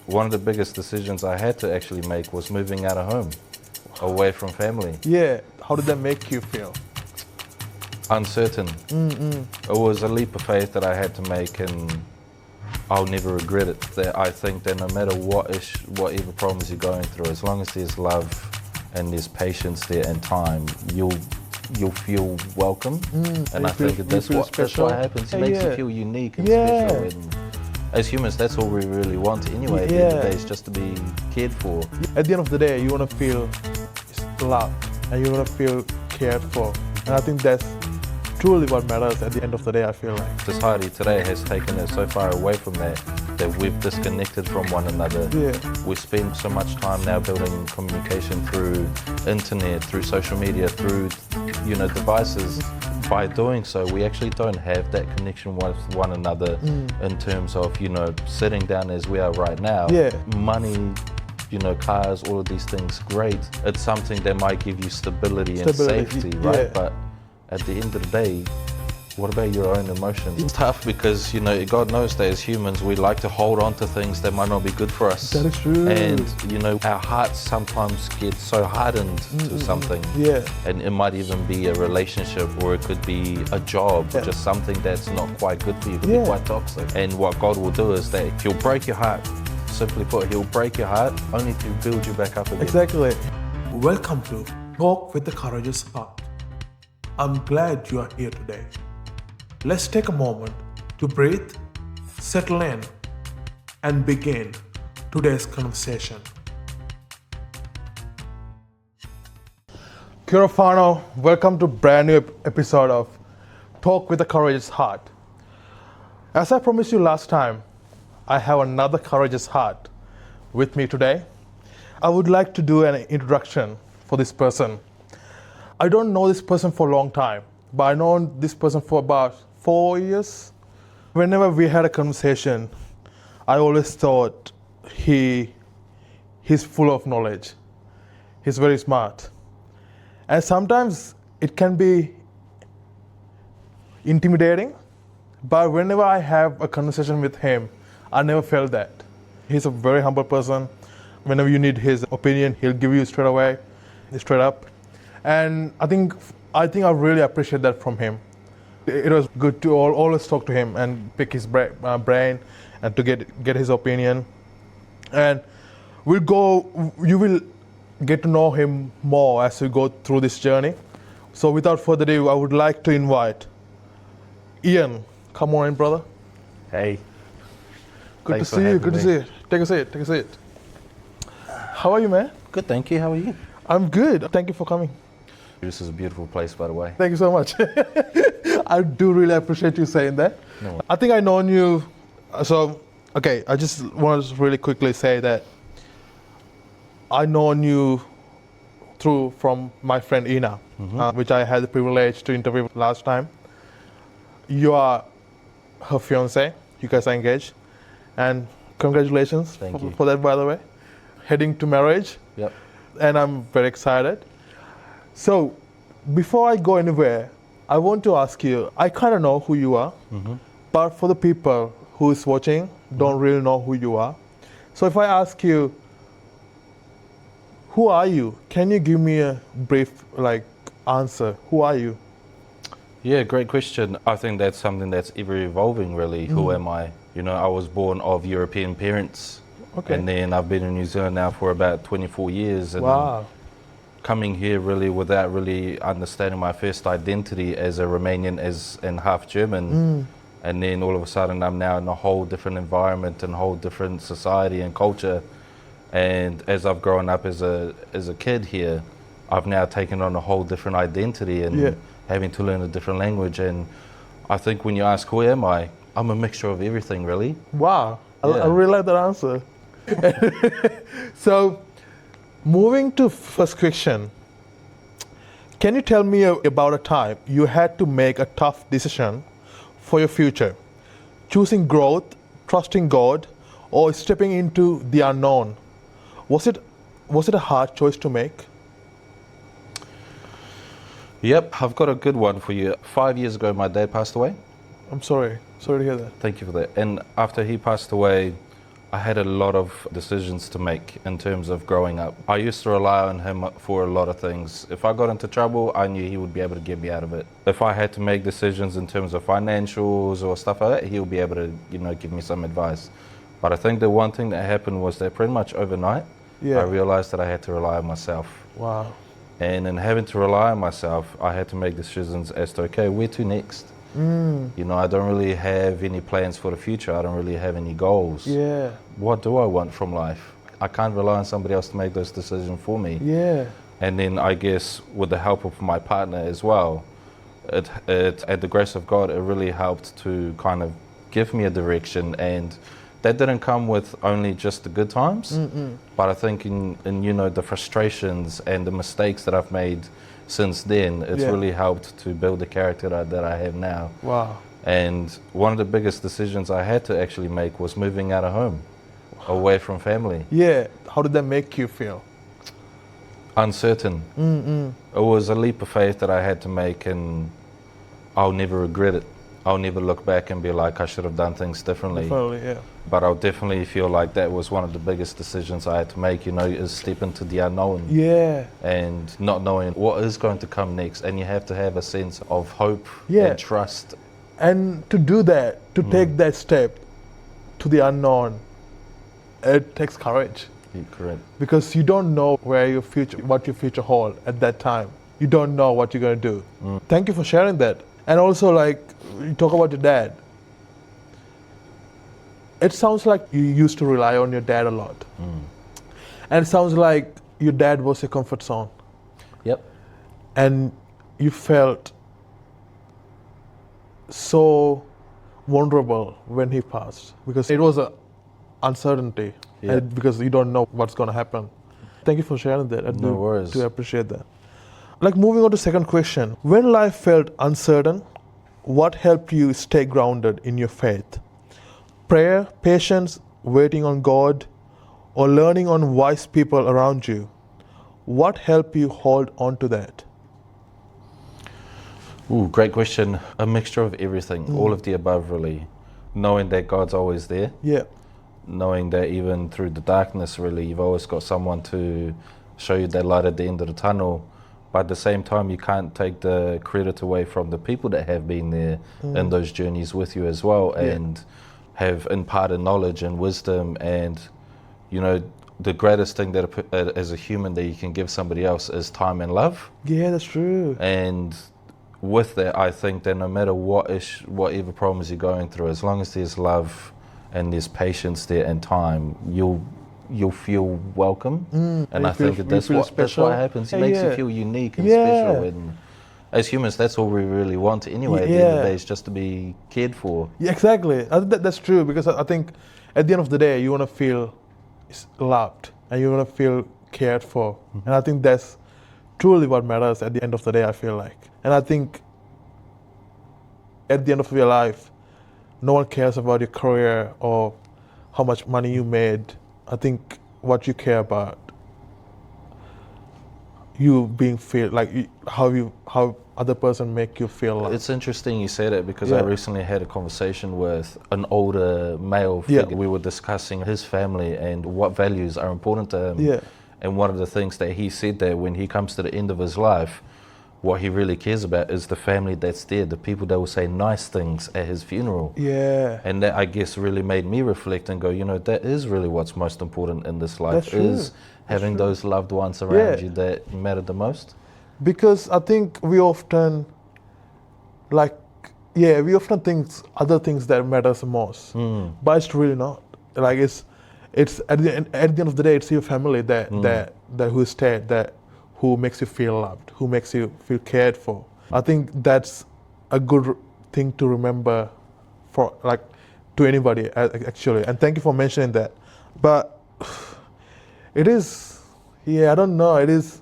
One of the biggest decisions I had to actually make was moving out of home, away from family. Yeah, how did that make you feel? Uncertain. It was a leap of faith that I had to make, and I'll never regret it. That I think that no matter whatever problems you're going through, as long as there's love and there's patience there and time, you'll feel welcome. And I think that's what happens. It makes you feel unique and special. And as humans, that's all we really want anyway. At the end of the day, is just to be cared for. At the end of the day, you want to feel loved and you want to feel cared for. And I think that's truly what matters at the end of the day, I feel like. Society today has taken us so far away from that we've disconnected from one another. We spend so much time now building communication through internet, through social media, through devices. By doing so, we actually don't have that connection with one another in terms of, sitting down as we are right now. Money, cars, all of these things, great. It's something that might give you stability and safety, right? But at the end of the day, what about your own emotions? It's tough because, God knows that as humans, we like to hold on to things that might not be good for us. That is true. And, our hearts sometimes get so hardened to something. And it might even be a relationship, or it could be a job, or just something that's not quite good for you. It could be quite toxic. And what God will do is that He'll break your heart. Simply put, He'll break your heart only to build you back up again. Exactly. Welcome to Talk with the Courageous Heart. I'm glad you are here today. Let's take a moment to breathe, settle in, and begin today's conversation. Kia ora whanau, welcome to a brand new episode of Talk with a Courageous Heart. As I promised you last time, I have another courageous heart with me today. I would like to do an introduction for this person. I don't know this person for a long time, but I know this person for about 4 years. Whenever we had a conversation, I always thought he's full of knowledge. He's very smart. And sometimes it can be intimidating, but whenever I have a conversation with him, I never felt that. He's a very humble person. Whenever you need his opinion, he'll give you straight away, straight up. And I think I really appreciate that from him. It was good to always talk to him and pick his brain and to get his opinion. And you will get to know him more as we go through this journey. So without further ado, I would like to invite Ian. Come on in, brother. Hey. Good to see you. Good to see you. Take a seat. How are you, man? Good, thank you. How are you? I'm good. Thank you for coming. This is a beautiful place, by the way. Thank you so much. I do really appreciate you saying that. No. I think I've known you. So, okay, I just want to really quickly say that I known you from my friend Ina, which I had the privilege to interview last time. You are her fiance. You guys are engaged. And congratulations for that, by the way. Heading to marriage. Yep. And I'm very excited. So, before I go anywhere, I want to ask you, I kind of know who you are, but for the people who is watching, don't really know who you are. So if I ask you, who are you? Can you give me a brief answer? Who are you? Yeah, great question. I think that's something that's ever evolving, really. Who am I? I was born of European parents. Okay. And then I've been in New Zealand now for about 24 years. And wow. Coming here really without really understanding my first identity as a Romanian and half German. And then all of a sudden I'm now in a whole different environment and a whole different society and culture. And as I've grown up as a kid here, I've now taken on a whole different identity and having to learn a different language. And I think when you ask who am I, I'm a mixture of everything, really. Wow, I really like that answer. So, moving to first question, can you tell me about a time you had to make a tough decision for your future? Choosing growth, trusting God, or stepping into the unknown. Was it a hard choice to make? Yep, I've got a good one for you. 5 years ago, my dad passed away. I'm sorry to hear that. Thank you for that. And after he passed away, I had a lot of decisions to make in terms of growing up. I used to rely on him for a lot of things. If I got into trouble, I knew he would be able to get me out of it. If I had to make decisions in terms of financials or stuff like that, he would be able to, give me some advice. But I think the one thing that happened was that pretty much overnight, I realized that I had to rely on myself. Wow. And in having to rely on myself, I had to make decisions as to, okay, where to next? I don't really have any plans for the future. I don't really have any goals. Yeah. What do I want from life? I can't rely on somebody else to make those decisions for me. Yeah. And then I guess with the help of my partner as well, it at the grace of God, it really helped to kind of give me a direction. And that didn't come with only just the good times, but I think in the frustrations and the mistakes that I've made since then, it's really helped to build the character that I have now. Wow. And one of the biggest decisions I had to actually make was moving out of home, away from family. Yeah. How did that make you feel? Uncertain. It was a leap of faith that I had to make, and I'll never regret it. I'll never look back and be like, I should have done things differently. Definitely, yeah. But I'll definitely feel like that was one of the biggest decisions I had to make, is step into the unknown. Yeah. And not knowing what is going to come next. And you have to have a sense of hope and trust. And to do that, to take that step to the unknown, it takes courage. Yeah, correct. Because you don't know what your future holds at that time. You don't know what you're going to do. Thank you for sharing that. And also, you talk about your dad. It sounds like you used to rely on your dad a lot. And it sounds like your dad was your comfort zone. Yep. And you felt so vulnerable when he passed because it was an uncertainty and because you don't know what's going to happen. Thank you for sharing that. No worries. I do appreciate that. Moving on to second question. When life felt uncertain, what helped you stay grounded in your faith? Prayer, patience, waiting on God, or learning on wise people around you? What helped you hold on to that? Ooh, great question. A mixture of everything, all of the above really. Knowing that God's always there. Yeah. Knowing that even through the darkness really, you've always got someone to show you that light at the end of the tunnel. But at the same time, you can't take the credit away from the people that have been there in those journeys with you as well and have imparted knowledge and wisdom. And, the greatest thing that as a human that you can give somebody else is time and love. Yeah, that's true. And with that, I think that no matter whatever problems you're going through, as long as there's love and there's patience there and time, you'll feel welcome. And I think that's what happens. It makes you feel unique and special. And as humans, that's all we really want anyway. At the end of the day, is just to be cared for. Yeah, exactly. I think that's true because I think at the end of the day, you want to feel loved and you want to feel cared for. And I think that's truly what matters at the end of the day, I feel like. And I think at the end of your life, no one cares about your career or how much money you made. I think what you care about, you being feel how other person make you feel like. It's interesting you say that because I recently had a conversation with an older male figure. We were discussing his family and what values are important to him. And one of the things that he said that when he comes to the end of his life, what he really cares about is the family that's there, the people that will say nice things at his funeral. Yeah. And that, I guess, really made me reflect and go, that is really what's most important in this life, That's is true. having those loved ones around you that matter the most. Because I think we often think other things that matters the most, but it's really not. It's at the end of the day, it's your family that who's there, who makes you feel loved, who makes you feel cared for. I think that's a good thing to remember for to anybody actually. And thank you for mentioning that. But it is, I don't know. It is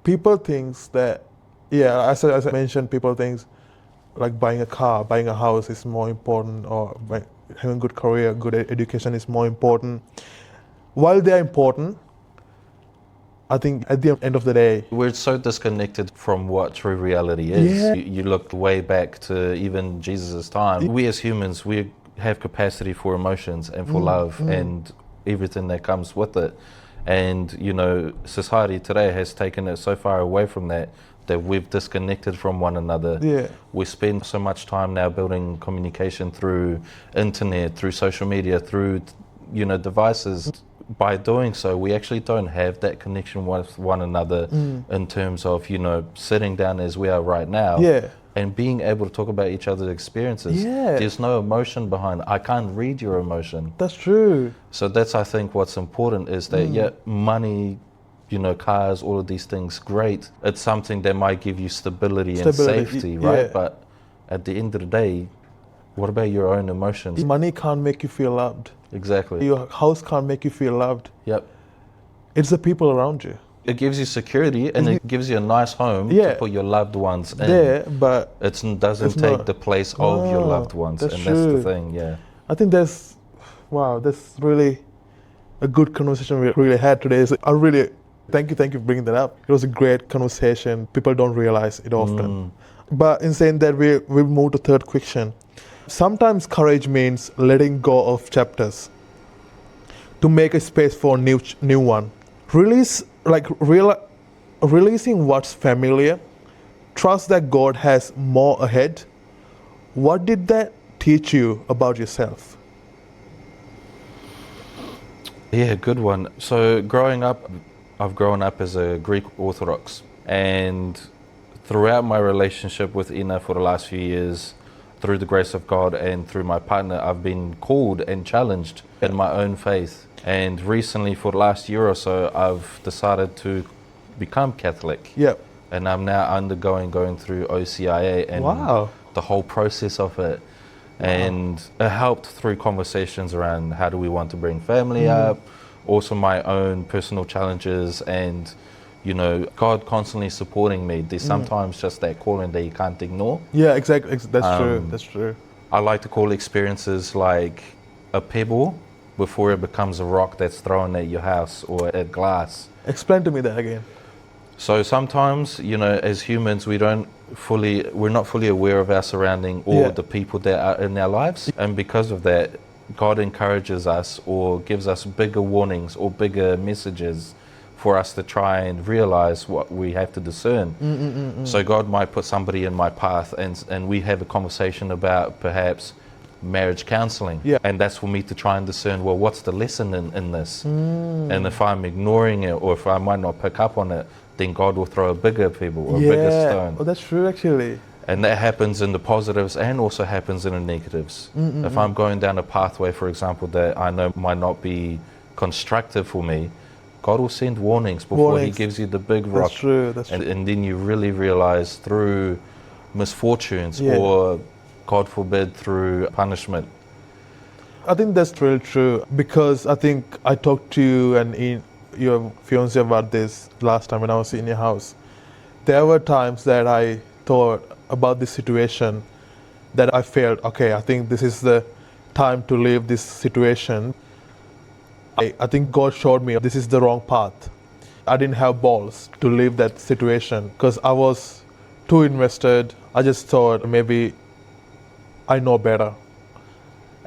people thinks that, as I mentioned, people thinks buying a car, buying a house is more important, or having a good career, good education is more important. While they are important, I think at the end of the day, we're so disconnected from what true reality is. You look way back to even Jesus' time. We as humans, we're have capacity for emotions and for love and everything that comes with it. And, you know, society today has taken it so far away from that we've disconnected from one another. Yeah. We spend so much time now building communication through internet, through social media, through, you know, devices. By doing so, we actually don't have that connection with one another in terms of, you know, sitting down as we are right now. Yeah. And being able to talk about each other's experiences. Yeah. There's no emotion behind it. I can't read your emotion. That's true. So that's, I think, what's important is that, yeah, money, you know, cars, all of these things, great. It's something that might give you stability and safety, right? Yeah. But at the end of the day, what about your own emotions? Money can't make you feel loved. Exactly. Your house can't make you feel loved. Yep. It's the people around you. It gives you security and it gives you a nice home Yeah. to put your loved ones in. There, but It doesn't it's take not. the place of your No, loved ones. that's And true. that's the thing, yeah. I think that's really a good conversation we really had today. So I really thank you for bringing that up. It was a great conversation. People don't realize it often. But in saying that, we move to third question. Sometimes courage means letting go of chapters to make a space for new one. Releasing what's familiar. Trust that God has more ahead. What did that teach you about yourself? Yeah, good one. So growing up, I've grown up as a Greek Orthodox, and throughout my relationship with Ina for the last few years, through the grace of God and through my partner, I've been called and challenged in my own faith. And recently, for the last year or so, I've decided to become Catholic. Yep. And I'm now going through OCIA and Wow. the whole process of it. And it helped through conversations around how do we want to bring family up, also my own personal challenges, and, you know, God constantly supporting me. There's sometimes just that calling that you can't ignore. Yeah, exactly. That's true. That's true. I like to call experiences like a pebble before it becomes a rock that's thrown at your house or at glass. Explain to me that again. So sometimes, you know, as humans, we're not fully aware of our surrounding or the people that are in our lives. And because of that, God encourages us or gives us bigger warnings or bigger messages for us to try and realize what we have to discern. So God might put somebody in my path and we have a conversation about perhaps marriage counseling. Yeah. And that's for me to try and discern, well, what's the lesson in this? And if I'm ignoring it or if I might not pick up on it, then God will throw a bigger pebble or a bigger stone. Oh, that's true, actually. And that happens in the positives and also happens in the negatives. If I'm going down a pathway, for example, that I know might not be constructive for me, God will send warnings before He gives you the big rock. That's true. That's true. And then you really realize through misfortunes or, God forbid, through punishment. I think that's really true, because I think I talked to you and your fiancé about this last time when I was in your house. There were times that I thought about this situation that I felt, okay, I think this is the time to leave this situation. I think God showed me this is the wrong path. I didn't have balls to leave that situation because I was too invested. I just thought maybe I know better.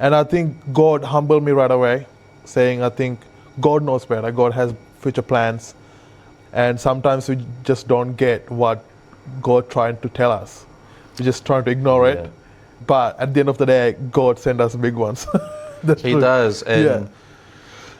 And I think God humbled me right away, saying I think God knows better. God has future plans. And sometimes we just don't get what God trying to tell us. We're just trying to ignore it. But at the end of the day, God sent us big ones. He does. And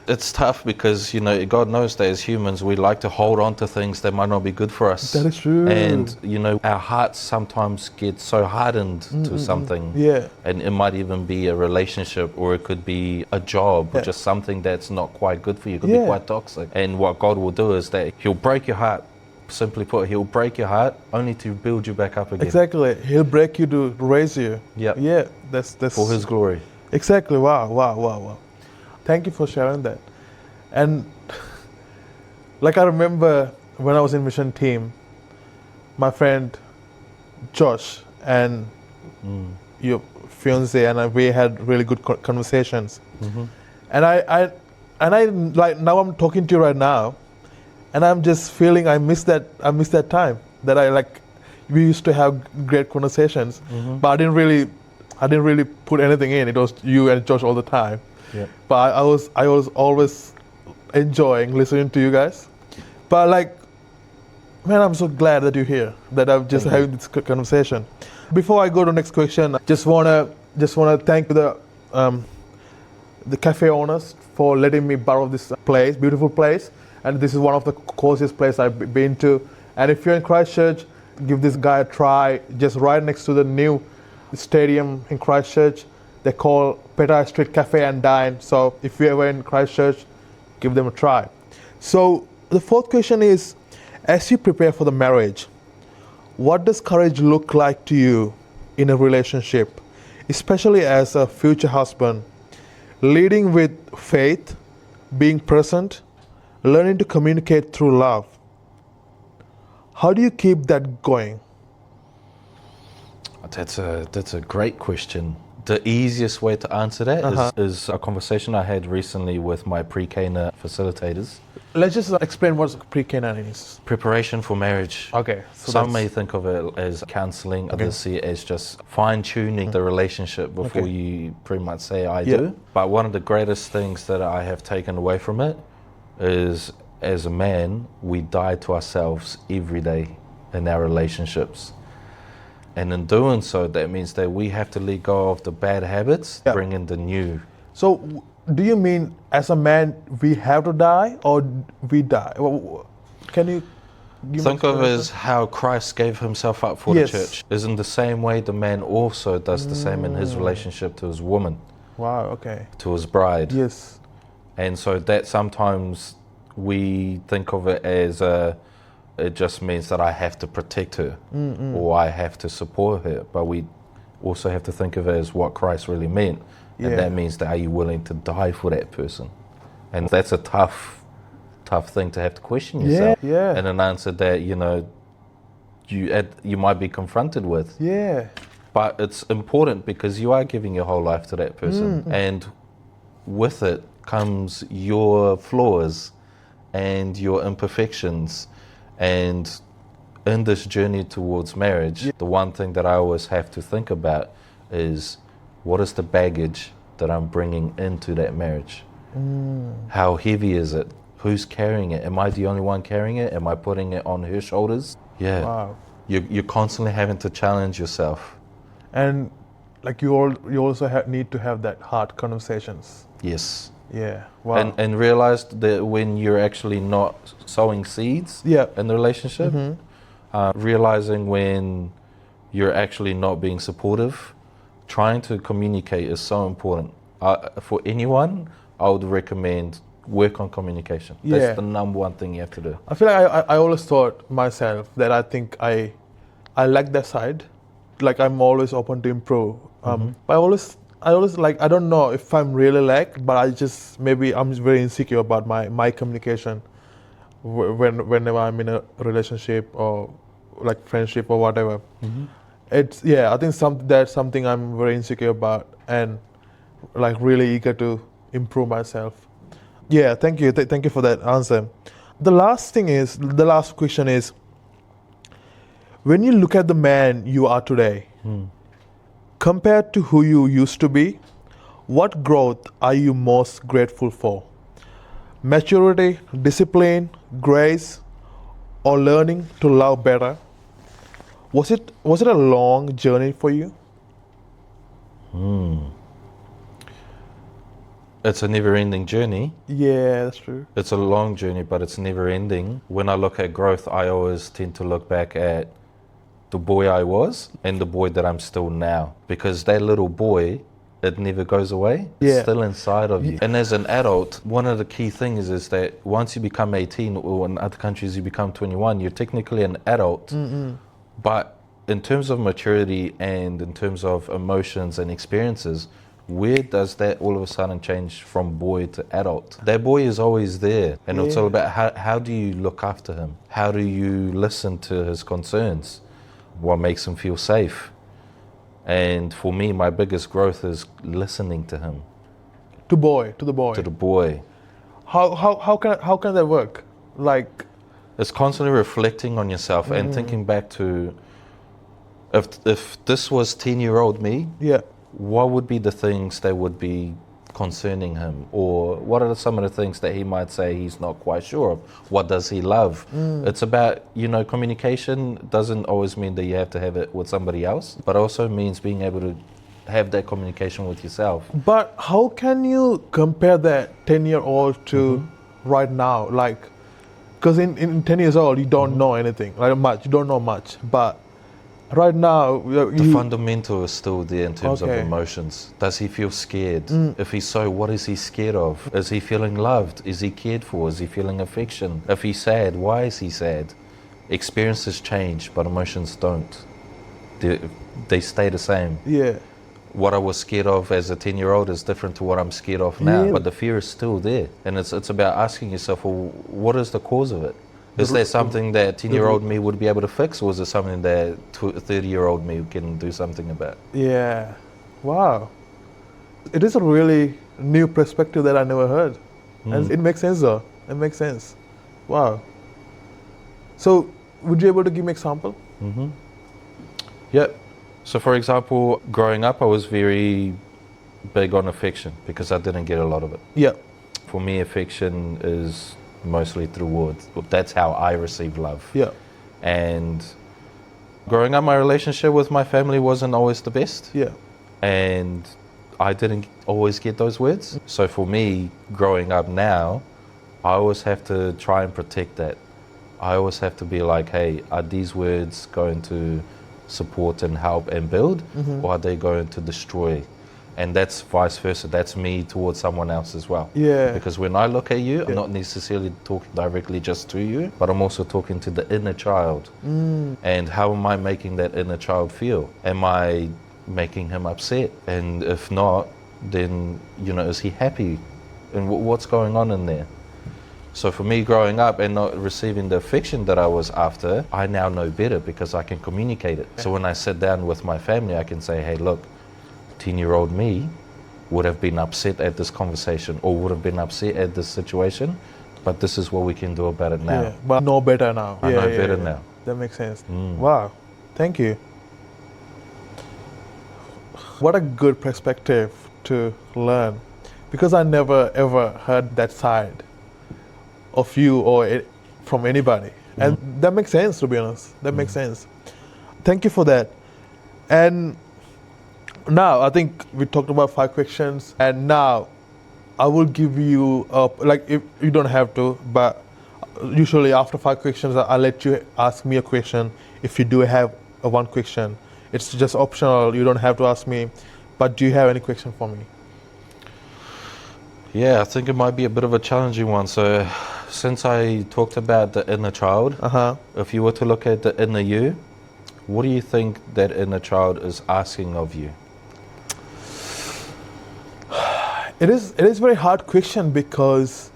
it's tough because, you know, God knows that as humans, we like to hold on to things that might not be good for us. That is true. And, you know, our hearts sometimes get so hardened to something. Yeah. And it might even be a relationship, or it could be a job, or just something that's not quite good for you. It could be quite toxic. And what God will do is that He'll break your heart. Simply put, He'll break your heart only to build you back up again. Exactly. He'll break you to raise you. Yep. Yeah. That's For His glory. Exactly. Wow. Thank you for sharing that. And like I remember when I was in mission team, my friend Josh and your fiance and we had really good conversations. And I like now I'm talking to you right now, and I'm just feeling I miss that time that we used to have great conversations, but I I didn't really put anything in. It was you and Josh all the time. Yeah. But I was always enjoying listening to you guys. But like, man, I'm so glad that you're here. That I'm just having this conversation. Before I go to the next question, I just wanna thank the cafe owners for letting me borrow this place, beautiful place. And this is one of the coziest places I've been to. And if you're in Christchurch, give this guy a try. Just right next to the new stadium in Christchurch, they call Pettah Street Café and Dine. So if you're ever in Christchurch, give them a try. So the fourth question is, as you prepare for the marriage, what does courage look like to you in a relationship, especially as a future husband? Leading with faith, being present, learning to communicate through love. How do you keep that going? That's a great question. The easiest way to answer that is a conversation I had recently with my pre-Cana facilitators. Let's just explain what pre-Cana is. Preparation for marriage. Okay. So Some may think of it as counseling, others see it as just fine-tuning the relationship before you pretty much say I do. But one of the greatest things that I have taken away from it is, as a man, we die to ourselves every day in our relationships. And in doing so, that means that we have to let go of the bad habits, bring in the new. So do you mean as a man we have to die or we die? Can you think of it as how Christ gave himself up for the church. Is in the same way the man also does the same in his relationship to his woman. Wow, okay. To his bride. Yes. And so that sometimes we think of it as it just means that I have to protect her or I have to support her. But we also have to think of it as what Christ really meant. And that means that are you willing to die for that person? And that's a tough thing to have to question yourself. Yeah. And an answer that, you might be confronted with. Yeah. But it's important because you are giving your whole life to that person. And with it comes your flaws and your imperfections. And in this journey towards marriage, the one thing that I always have to think about is, what is the baggage that I'm bringing into that marriage? How heavy is it? Who's carrying it? Am I the only one carrying it? Am I putting it on her shoulders? Yeah. Wow. You're constantly having to challenge yourself. And like you also need to have that hard conversations. Yes. Yeah. Wow. And realize that when you're actually not sowing seeds in the relationship, realizing when you're actually not being supportive, trying to communicate is so important. For anyone, I would recommend work on communication. That's the number one thing you have to do. I feel like I always thought myself that I think I lack that side. Like I'm always open to improve. But I always like, I don't know if I'm really lack, but maybe I'm just very insecure about my communication whenever I'm in a relationship or like friendship or whatever. I think that's something I'm very insecure about and like really eager to improve myself. Yeah, thank you. Thank you for that answer. The last question is, when you look at the man you are today, compared to who you used to be, what growth are you most grateful for? Maturity, discipline, grace, or learning to love better? Was it a long journey for you? It's a never-ending journey. Yeah, that's true. It's a long journey, but it's never-ending. When I look at growth, I always tend to look back at the boy I was and the boy that I'm still now. Because that little boy, it never goes away. It's still inside of you. And as an adult, one of the key things is that once you become 18, or in other countries you become 21, you're technically an adult. But in terms of maturity and in terms of emotions and experiences, where does that all of a sudden change from boy to adult? That boy is always there. And it's all about how do you look after him? How do you listen to his concerns? What makes him feel safe? And for me, my biggest growth is listening to him. To the boy. How can that work? Like, it's constantly reflecting on yourself and thinking back to if this was 10-year-old me, what would be the things that would be concerning him, or what are some of the things that he might say he's not quite sure of? What does he love? It's about, communication doesn't always mean that you have to have it with somebody else, but also means being able to have that communication with yourself. But how can you compare that 10-year-old to right now? Like, because in 10 years old, you don't know anything, like much, you don't know much, but right now, The fundamental is still there in terms of emotions. Does he feel scared? If he's so, what is he scared of? Is he feeling loved? Is he cared for? Is he feeling affection? If he's sad, why is he sad? Experiences change, but emotions don't. They stay the same. Yeah. What I was scared of as a 10-year-old is different to what I'm scared of now. Yeah. But the fear is still there. And it's about asking yourself, well, what is the cause of it? Is there something that 10-year-old me would be able to fix, or is it something that 30-year-old me can do something about? Yeah. Wow. It is a really new perspective that I never heard. And it makes sense though. It makes sense. Wow. So, would you able to give me an example? Yep. So for example, growing up I was very big on affection because I didn't get a lot of it. Yeah. For me, affection is mostly through words. That's how I receive love. Yeah. And growing up, my relationship with my family wasn't always the best. Yeah. And I didn't always get those words. So for me, growing up now, I always have to try and protect that. I always have to be like, hey, are these words going to support and help and build, or are they going to destroy? And that's vice versa. That's me towards someone else as well. Yeah. Because when I look at you, I'm not necessarily talking directly just to you, but I'm also talking to the inner child. And how am I making that inner child feel? Am I making him upset? And if not, then, is he happy? And what's going on in there? So for me, growing up and not receiving the affection that I was after, I now know better because I can communicate it. So when I sit down with my family, I can say, hey, look, 10-year-old me would have been upset at this conversation or would have been upset at this situation, but this is what we can do about it now. Yeah, but I know better now. I know better now. That makes sense. Wow, thank you. What a good perspective to learn, because I never ever heard that side of you or from anybody. And that makes sense, to be honest. That makes sense. Thank you for that. And now, I think we talked about 5 questions, and now I will give you, if you don't have to, but usually after 5 questions, I'll let you ask me a question if you do have one question. It's just optional, you don't have to ask me, but do you have any question for me? Yeah, I think it might be a bit of a challenging one. So since I talked about the inner child, if you were to look at the inner you, what do you think that inner child is asking of you? It is a very hard question because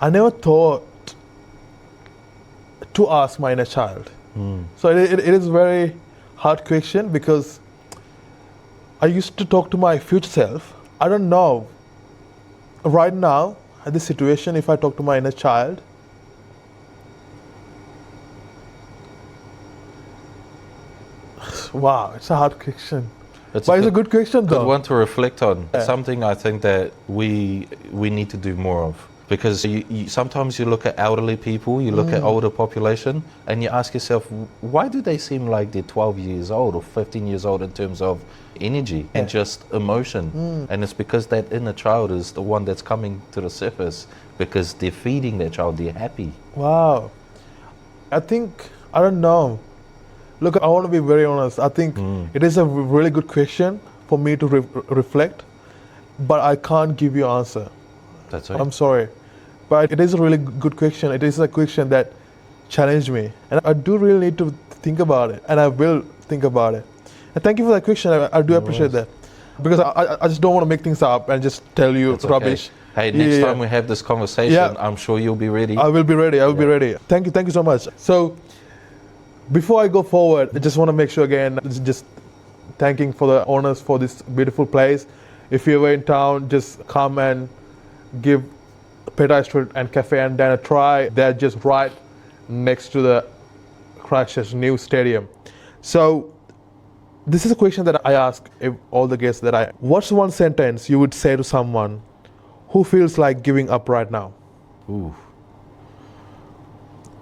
I never thought to ask my inner child. So it is a very hard question because I used to talk to my future self. I don't know right now at this situation if I talk to my inner child. Wow, it's a hard question. But it's a good question though. Good one to reflect on. It's something I think that we need to do more of. Because sometimes you look at elderly people, you look at older population, and you ask yourself, why do they seem like they're 12 years old or 15 years old in terms of energy and just emotion? And it's because that inner child is the one that's coming to the surface because they're feeding that child, they're happy. Wow. I don't know. Look, I want to be very honest. I think it is a really good question for me to reflect, but I can't give you an answer. That's right. I'm sorry. But it is a really good question. It is a question that challenged me. And I do really need to think about it. And I will think about it. And thank you for that question. I do appreciate that. Because I just don't want to make things up and just tell you it's rubbish. Hey, next time we have this conversation, I'm sure you'll be ready. I will be ready. I will be ready. Thank you so much. So, before I go forward, I just want to make sure again, just thanking for the owners for this beautiful place. If you're ever in town, just come and give Pettah Street and Café and Dine a try. They're just right next to the Christchurch new stadium. So This is a question that I ask all the guests what's one sentence you would say to someone who feels like giving up right now? Ooh.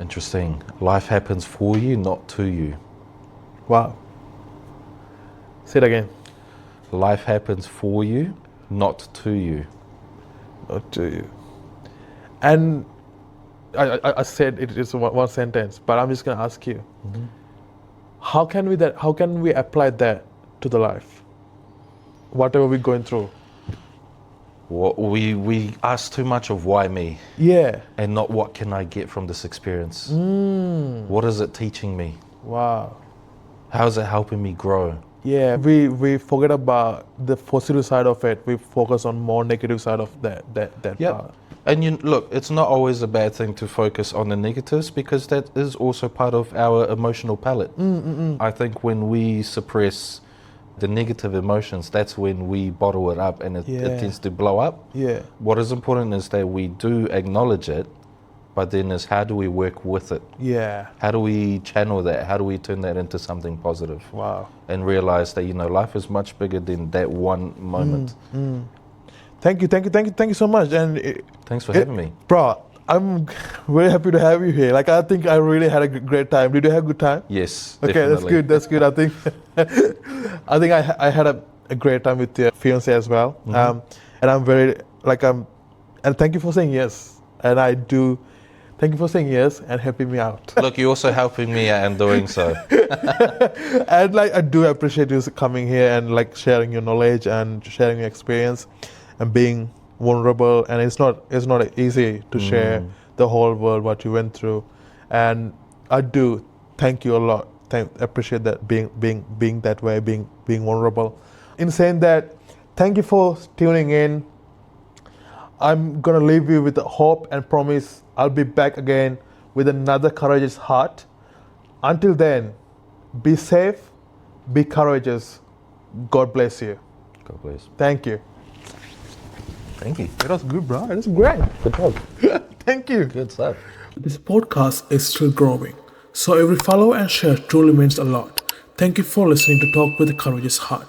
Interesting. Life happens for you, not to you. Wow. Say it again. Life happens for you, not to you. Not to you. And I said it is one sentence, but I'm just going to ask you. Mm-hmm. How can we apply that to the life? Whatever we're going through. We ask too much of why me. Yeah. And not what can I get from this experience. What is it teaching me? Wow. How is it helping me grow? Yeah, we forget about the positive side of it. We focus on more negative side of that Yep. part. And look, it's not always a bad thing to focus on the negatives because that is also part of our emotional palette. I think when we suppress the negative emotions, that's when we bottle it up and it tends to blow up. Yeah. What is important is that we do acknowledge it, but then is how do we work with it? Yeah. How do we channel that? How do we turn that into something positive? Wow. And realize that, life is much bigger than that one moment. Thank you so much. And Thanks for having me. Bro, I'm very happy to have you here. I think I really had a great time. Did you have a good time? Yes, Okay, definitely. that's good. I think I had a great time with your fiance as well. And I'm very and thank you for saying yes. And I do thank you for saying yes and helping me out. Look, you're also helping me out and doing so. And I do appreciate you coming here and sharing your knowledge and sharing your experience and being vulnerable. And it's not easy to share the whole world what you went through. And I do thank you a lot. Appreciate that being that way, being vulnerable. In saying that, thank you for tuning in. I'm gonna leave you with hope and promise I'll be back again with another courageous heart. Until then, be safe, be courageous. God bless you. God bless. Thank you. Thank you. That was good, bro. That was great. Good job. Thank you. Good stuff. This podcast is still growing, so every follow and share truly means a lot. Thank you for listening to Talk with a Courageous Heart.